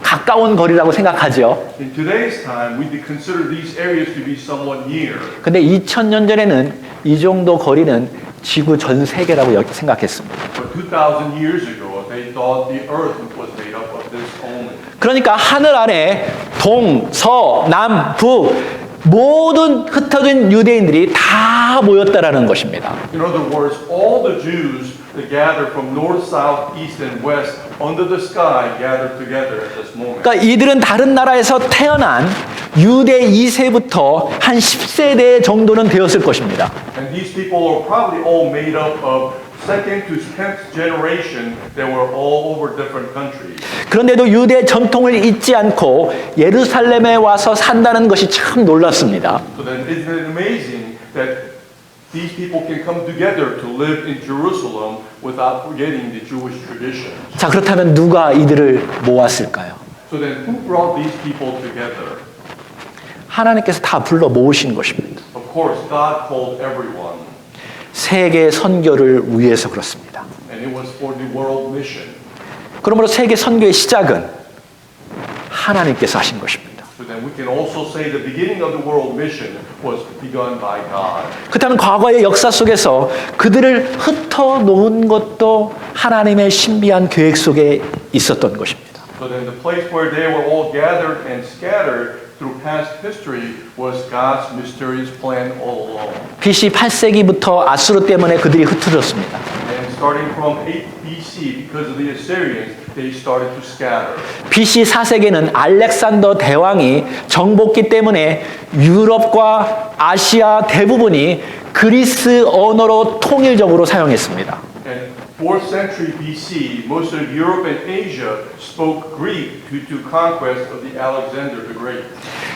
Speaker 1: 가까운 거리라고 생각하죠.
Speaker 2: In today's time, we consider these areas to be somewhat near.
Speaker 1: 근데 2000년 전에는 이 정도 거리는 지구 전 세계라고 생각했습니다.
Speaker 2: But 2,000 years ago, they thought the earth was made up of this only.
Speaker 1: 그러니까 하늘 아래 동, 서, 남, 북 모든 흩어진 유대인들이 다 모였다라는 것입니다.
Speaker 2: In other words, all the Jews that gathered from north, south, east, and west under the sky gathered together at this moment.
Speaker 1: 그러니까 이들은 다른 나라에서 태어난 유대 2세부터 한 10세대 정도는 되었을 것입니다.
Speaker 2: And these people are probably all made up of second to 10th generation that were all over different countries.
Speaker 1: 그런데도 유대 전통을 잊지 않고 예루살렘에 와서 산다는 것이 참 놀랍습니다.
Speaker 2: So then isn't it amazing that these people can come together to live in Jerusalem without forgetting the Jewish traditions.
Speaker 1: 자, 그렇다면 누가 이들을 모았을까요?
Speaker 2: So then who brought these people together?
Speaker 1: 하나님께서 다 불러 모으신 것입니다.
Speaker 2: Of course, God called everyone,
Speaker 1: 세계 선교를 위해서 그렇습니다.
Speaker 2: and it was for the world mission.
Speaker 1: 그러므로 세계 선교의 시작은 하나님께서 하신 것입니다.
Speaker 2: So then we can also say the beginning of the world mission was begun by God.
Speaker 1: 그렇다면 과거의 역사 속에서 그들을 흩어놓은 것도 하나님의 신비한 계획 속에 있었던 것입니다.
Speaker 2: So then the place where they were all gathered and scattered through past history was God's mysterious plan all along.
Speaker 1: BC 8세기부터 아수르 때문에 그들이 흩어졌습니다.
Speaker 2: And starting from 8 BC, because of the Assyrians, they started to scatter.
Speaker 1: BC 4세기는 알렉산더 대왕이 정복기 때문에 유럽과 아시아 대부분이 그리스 언어로 통일적으로 사용했습니다.
Speaker 2: And 4th century BC, most of Europe and Asia spoke Greek due to conquest of the Alexander the Great.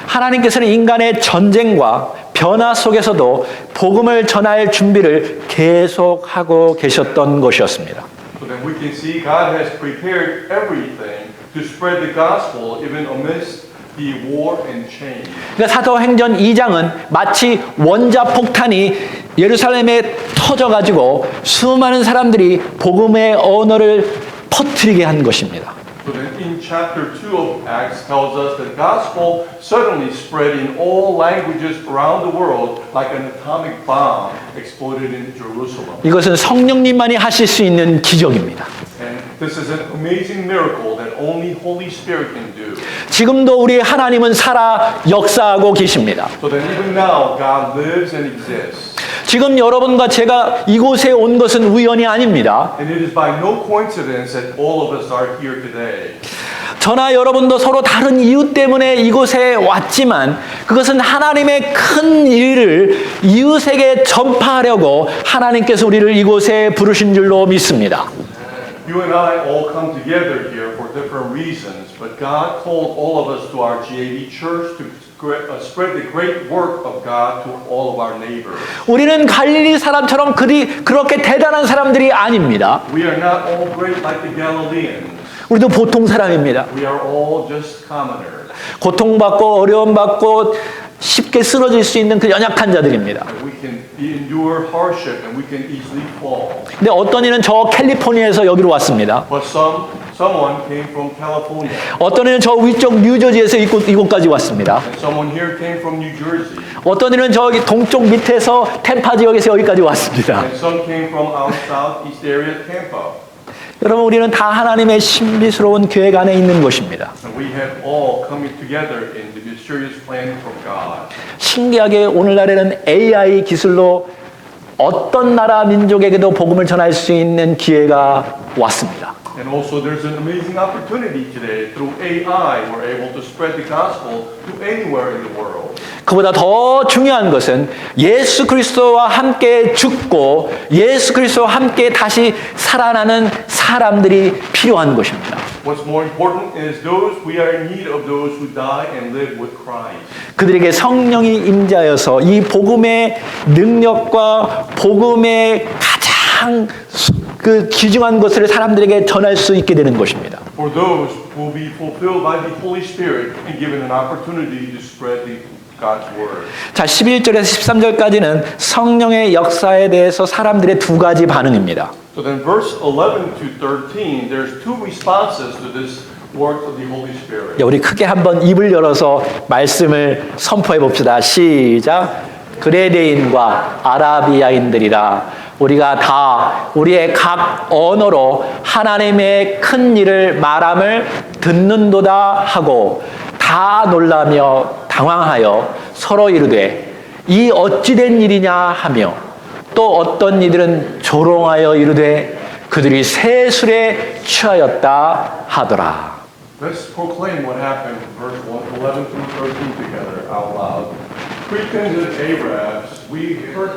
Speaker 1: 하나님께서는 인간의 전쟁과 변화 속에서도 복음을 전할 준비를 계속하고 계셨던 것이었습니다.
Speaker 2: So then we can see God has prepared everything to spread the gospel even amidst the war and change.
Speaker 1: 그러니까 사도행전 2장은 마치 원자폭탄이 예루살렘에 터져가지고 수많은 사람들이 복음의 언어를 퍼뜨리게 한 것입니다.
Speaker 2: So then in chapter 2 of Acts tells us the gospel suddenly spread in all languages around the world like an atomic bomb exploded in Jerusalem.
Speaker 1: 이것은 성령님만이 하실 수 있는 기적입니다.
Speaker 2: And this is an amazing miracle that only Holy Spirit can do.
Speaker 1: 지금도 우리 하나님은 살아 역사하고 계십니다.
Speaker 2: So then even now God lives and exists.
Speaker 1: 지금 여러분과 제가 이곳에 온 것은 우연이 아닙니다.
Speaker 2: And it is by no coincidence that all of us are here today.
Speaker 1: 저나 여러분도 서로 다른 이유 때문에 이곳에 왔지만 그것은 하나님의 큰 일을 이웃에게 전파하려고 하나님께서 우리를 이곳에 부르신 줄로 믿습니다.
Speaker 2: You and I all come together here for different reasons, but God called all of us to our GAD church to spread the great work of God to all of our neighbors.
Speaker 1: 우리는 갈릴리 사람처럼 그렇게 대단한 사람들이 아닙니다.
Speaker 2: We are not all great like the Galileans.
Speaker 1: 우리도 보통 사람입니다.
Speaker 2: We are all just commoners.
Speaker 1: 고통받고 어려움받고 쉽게 쓰러질 수 있는 그 연약한 자들입니다.
Speaker 2: We can endure hardship and we can easily fall.
Speaker 1: 근데 어떤 이는 저 캘리포니아에서 여기로 왔습니다.
Speaker 2: But someone came from California,
Speaker 1: 어떤 이는 저 위쪽 뉴저지에서 이곳까지 왔습니다.
Speaker 2: and someone here came from New Jersey,
Speaker 1: 어떤 이는 저기 동쪽 밑에서 템파 지역에서 여기까지 왔습니다.
Speaker 2: and some came from out southeast area, Tampa.
Speaker 1: 여러분 우리는 다 하나님의 신비스러운 계획 안에 있는 것입니다.
Speaker 2: And we have all coming together in the mysterious plan from God.
Speaker 1: 신기하게 오늘날에는 AI 기술로 어떤 나라 민족에게도 복음을 전할 수 있는 기회가 왔습니다.
Speaker 2: And also there's an amazing opportunity today. Through AI, we're able to spread the gospel to anywhere in the world.
Speaker 1: 그보다 더 중요한 것은 예수 그리스도와 함께 죽고 예수 그리스도와 함께 다시 살아나는 사람들이 필요한 것입니다.
Speaker 2: What's more important is we are in need of those who die and live with Christ.
Speaker 1: 그들에게 성령이 임재하여서 이 복음의 능력과 복음의 가장 그 귀중한 것을 사람들에게 전할 수 있게 되는 것입니다.
Speaker 2: For those who will be fulfilled by the Holy Spirit and given an opportunity to spread God's word.
Speaker 1: 자, 11절에서 13절까지는 성령의 역사에 대해서 사람들의 두 가지 반응입니다.
Speaker 2: So then verse 11 to 13, there's two responses to this work of the Holy Spirit.
Speaker 1: 우리 크게 한번 입을 열어서 말씀을 선포해 봅시다. 시작. 그레데인과 아라비아인들이라 우리가 다 우리의 각 언어로 하나님의 큰 일을 말함을 듣는도다 하고 다 놀라며 당황하여 서로 이르되 이 어찌된 일이냐 하며 또 어떤 이들은 조롱하여 이르되 그들이 새 술에 취하였다 하더라.
Speaker 2: Let's proclaim what happened in verse 11 through 13 together out loud. Cretans and Arabs, we hear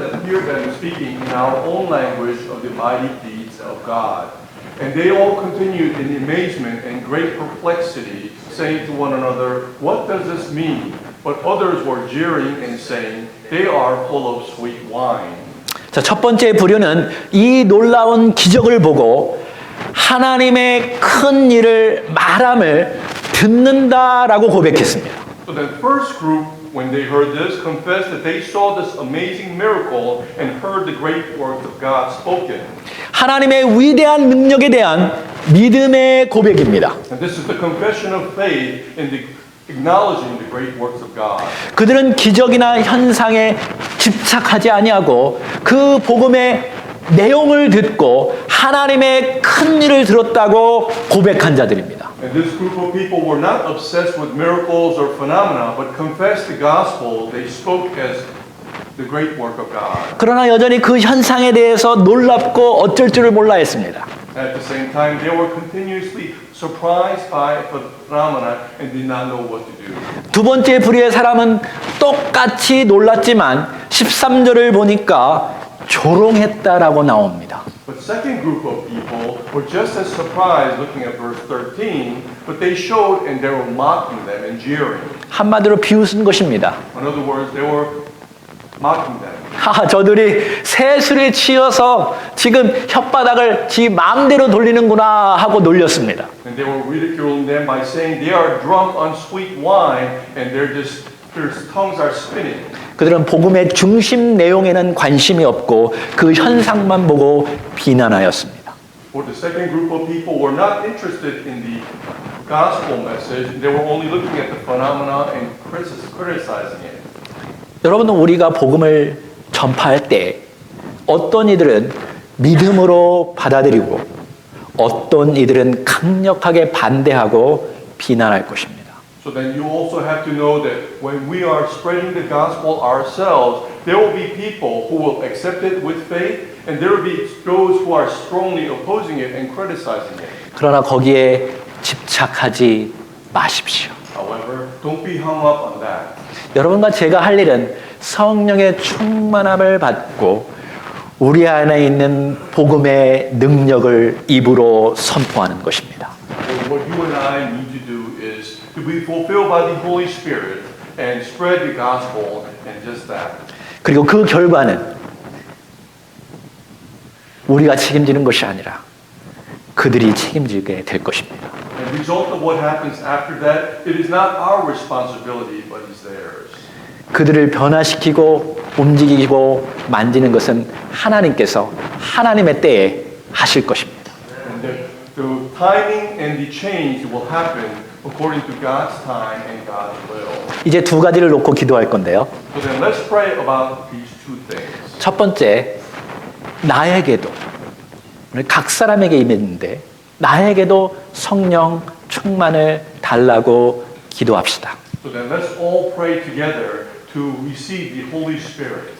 Speaker 2: them speaking in our own language of the mighty deeds of God. And they all continued in amazement and great perplexity, saying to one another, "What does this mean?" But others were jeering and saying, "They are full of sweet wine."
Speaker 1: 자, 첫 번째 부류는 이 놀라운 기적을 보고 하나님의 큰 일을 말함을 듣는다라고 고백했습니다.
Speaker 2: So the first group, when they heard this, confessed that they saw this amazing miracle and heard the great works of God spoken.
Speaker 1: 하나님의 위대한 능력에 대한 믿음의 고백입니다.
Speaker 2: And this is the confession of faith in the acknowledging the great works of God.
Speaker 1: 그들은 기적이나 현상에 집착하지 아니하고 그 복음의 내용을 듣고 하나님의 큰 일을 들었다고 고백한 자들입니다.
Speaker 2: And this group of people were not obsessed with miracles or phenomena, but confessed the gospel. They spoke as the great work of God.
Speaker 1: 그러나 여전히 그 현상에 대해서 놀랍고 어쩔 줄을 몰라 했습니다.
Speaker 2: At the same time, they were continuously surprised by the phenomena and did not know what to do.
Speaker 1: 두 번째 부류의 사람은 똑같이 놀랐지만 13절을 보니까 조롱했다라고 나옵니다.
Speaker 2: But second group of people were just as surprised looking at verse 13, but they showed and they were mocking them and jeering.
Speaker 1: 한마디로 비웃은 것입니다.
Speaker 2: In other words, they were mocking them.
Speaker 1: 저들이 세술에 치여서 지금 혓바닥을 지 마음대로 돌리는구나 하고 놀렸습니다.
Speaker 2: And they were ridiculing them by saying they are drunk on sweet wine and their tongues are spinning.
Speaker 1: 그들은 복음의 중심 내용에는 관심이 없고 그 현상만 보고 비난하였습니다.
Speaker 2: For the second group of people were not interested in the gospel message. They were only looking at the phenomena and criticizing it.
Speaker 1: 여러분은 우리가 복음을 전파할 때 어떤 이들은 믿음으로 받아들이고 어떤 이들은 강력하게 반대하고 비난할 것입니다.
Speaker 2: So then you also have to know that when we are spreading the gospel ourselves, there will be people who will accept it with faith, and there will be those who are strongly opposing it and criticizing it.
Speaker 1: 그러나 거기에 집착하지 마십시오.
Speaker 2: However, don't be hung up on that.
Speaker 1: 여러분과 제가 할 일은 성령의 충만함을 받고 우리 안에 있는 복음의 능력을 입으로 선포하는 것입니다.
Speaker 2: So what you and I need to do is to be fulfilled by the Holy Spirit and spread the gospel and just that.
Speaker 1: 그리고 그 결과는 우리가 책임지는 것이 아니라 그들이 책임지게 될 것입니다.
Speaker 2: And the result of what happens after that, it is not our responsibility, but it's theirs.
Speaker 1: 그들을 변화시키고 움직이고 만지는 것은 하나님께서 하나님의 때에 하실 것입니다.
Speaker 2: And the timing and the change will happen according to God's time and God's will.
Speaker 1: 이제 두 가지를 놓고 기도할 건데요.
Speaker 2: So then let's pray about these two things.
Speaker 1: 첫 번째, 나에게도 오늘 각 사람에게 임했는데 나에게도 성령 충만을 달라고 기도합시다.
Speaker 2: So then let's all pray together to receive the Holy Spirit.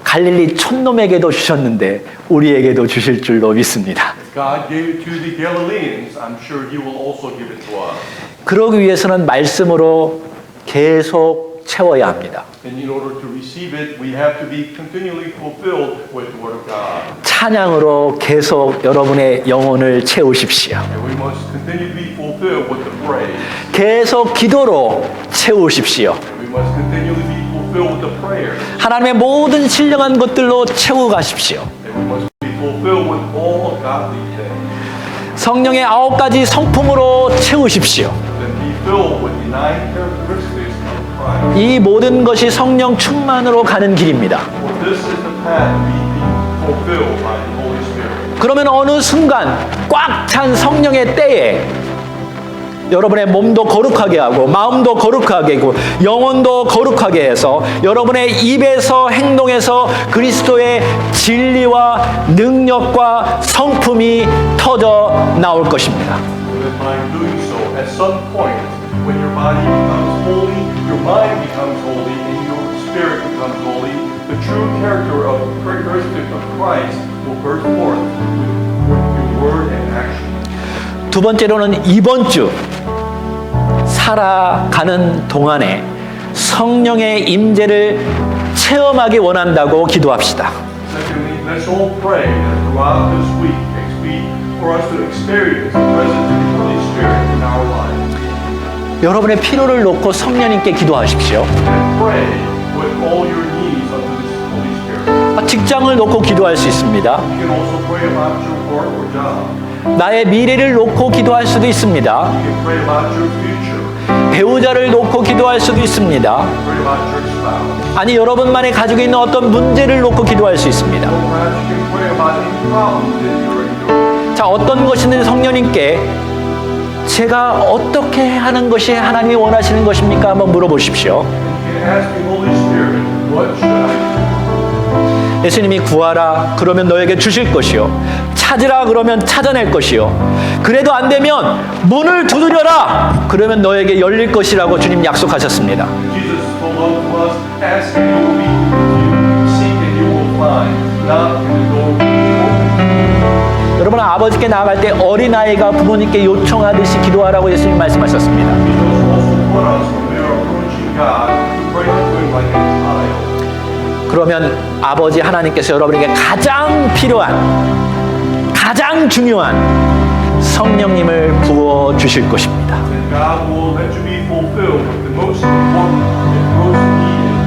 Speaker 1: 갈릴리 촌놈에게도 주셨는데 우리에게도 주실 줄로 믿습니다.
Speaker 2: God gave it to the Galileans. I'm sure He will also give it to us.
Speaker 1: 그러기 위해서는 말씀으로 계속 채워야 합니다.
Speaker 2: And in order to receive it, we have to be continually fulfilled with the Word of God.
Speaker 1: 찬양으로 계속 여러분의 영혼을 채우십시오.
Speaker 2: And we must continue to be fulfilled with the praise.
Speaker 1: 계속 기도로 채우십시오.
Speaker 2: And we must continually be fulfilled with the prayer.
Speaker 1: 하나님의 모든 신령한 것들로 채워 가십시오.
Speaker 2: And we must be fulfilled with all godly things.
Speaker 1: 성령의 9가지 성품으로 채우십시오.
Speaker 2: Then be filled with the 9 characteristics of Christ.
Speaker 1: 이 모든 것이 성령 충만으로 가는 길입니다.
Speaker 2: For this is the path to be fulfilled by the Holy Spirit.
Speaker 1: 그러면 어느 순간 꽉 찬 성령의 때에 여러분의 몸도 거룩하게 하고 마음도 거룩하게 하고 영혼도 거룩하게 해서 여러분의 입에서 행동에서 그리스도의 진리와 능력과 성품이 터져 나올 것입니다.
Speaker 2: So that by doing so, at some point, when your body becomes holy, your mind becomes holy, and your spirit becomes holy, the true characteristic of Christ will burst forth with your word and action.
Speaker 1: 두 번째로는 이번 주 살아가는 동안에 성령의 임재를 체험하기 원한다고 기도합시다.
Speaker 2: Secondly, let's all pray that throughout this week, for us to experience the presence of the Holy Spirit in our lives.
Speaker 1: 여러분의 필요를 놓고 성령님께 기도하십시오.
Speaker 2: And pray with all your needs unto this Holy Spirit.
Speaker 1: 직장을 놓고 기도할 수 있습니다.
Speaker 2: You can also pray about your work or job.
Speaker 1: 나의 미래를 놓고 기도할 수도 있습니다.
Speaker 2: You can pray about your future.
Speaker 1: 배우자를 놓고 기도할 수도 있습니다.
Speaker 2: Pray about your spouse.
Speaker 1: 아니, 여러분만의 가족에 있는 어떤 문제를 놓고 기도할 수 있습니다.
Speaker 2: Or perhaps you can pray about any problems that you're enduring.
Speaker 1: 자, 어떤 것이든 성령님께 제가 어떻게 하는 것이 하나님이 원하시는 것입니까? 한번 물어보십시오.
Speaker 2: You can ask the Holy Spirit, what should I do?
Speaker 1: 예수님이 구하라 그러면 너에게 주실 것이요, 찾으라 그러면 찾아낼 것이요, 그래도 안 되면 문을 두드려라 그러면 너에게 열릴 것이라고 주님 약속하셨습니다.
Speaker 2: Jesus told unto us, ask and you will be given, seek and you will find, knock and the door will be opened.
Speaker 1: 여러분, 아버지께 나아갈 때 어린아이가 부모님께 요청하듯이 기도하라고 예수님 말씀하셨습니다.
Speaker 2: Jesus also put us when we are approaching God to pray unto Him like a child.
Speaker 1: 그러면 아버지 하나님께서 여러분에게 가장 필요한, 가장 중요한 성령님을 부어 주실 것입니다.
Speaker 2: And God will let you be fulfilled with the most important and most needed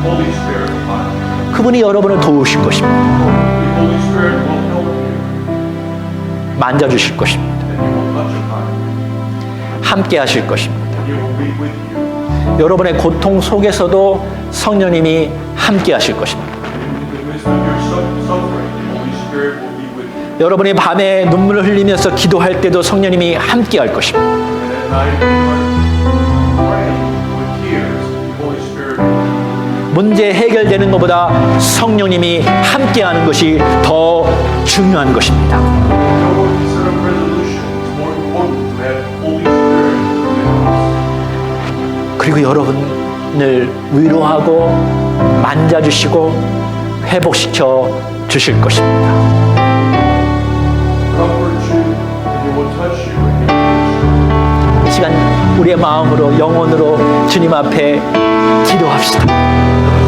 Speaker 2: Holy Spirit upon you.
Speaker 1: 그분이 여러분을 도우실 것입니다.
Speaker 2: The Holy Spirit will help you
Speaker 1: 만져주실 것입니다.
Speaker 2: and He will touch upon you.
Speaker 1: 함께 하실 것입니다.
Speaker 2: He will be with you.
Speaker 1: 여러분의 고통 속에서도 성령님이 함께 하실 것입니다.
Speaker 2: In the midst of your suffering, the Holy Spirit will be with you.
Speaker 1: 여러분이 밤에 눈물을 흘리면서 기도할 때도 성령님이 함께 할 것입니다.
Speaker 2: And at night, when you are praying with tears, the Holy Spirit will be with you.
Speaker 1: 문제 해결되는 것보다 성령님이 함께 하는 것이 더 중요한 것입니다.
Speaker 2: No instead of resolution, it's more important to have Holy Spirit within us.
Speaker 1: 그리고 여러분을 위로하고 만져주시고 회복시켜 주실 것입니다.
Speaker 2: Comfort you, and He will touch you and heal you.
Speaker 1: 이 시간 우리의 마음으로, 영혼으로 주님 앞에 기도합시다.
Speaker 2: Let us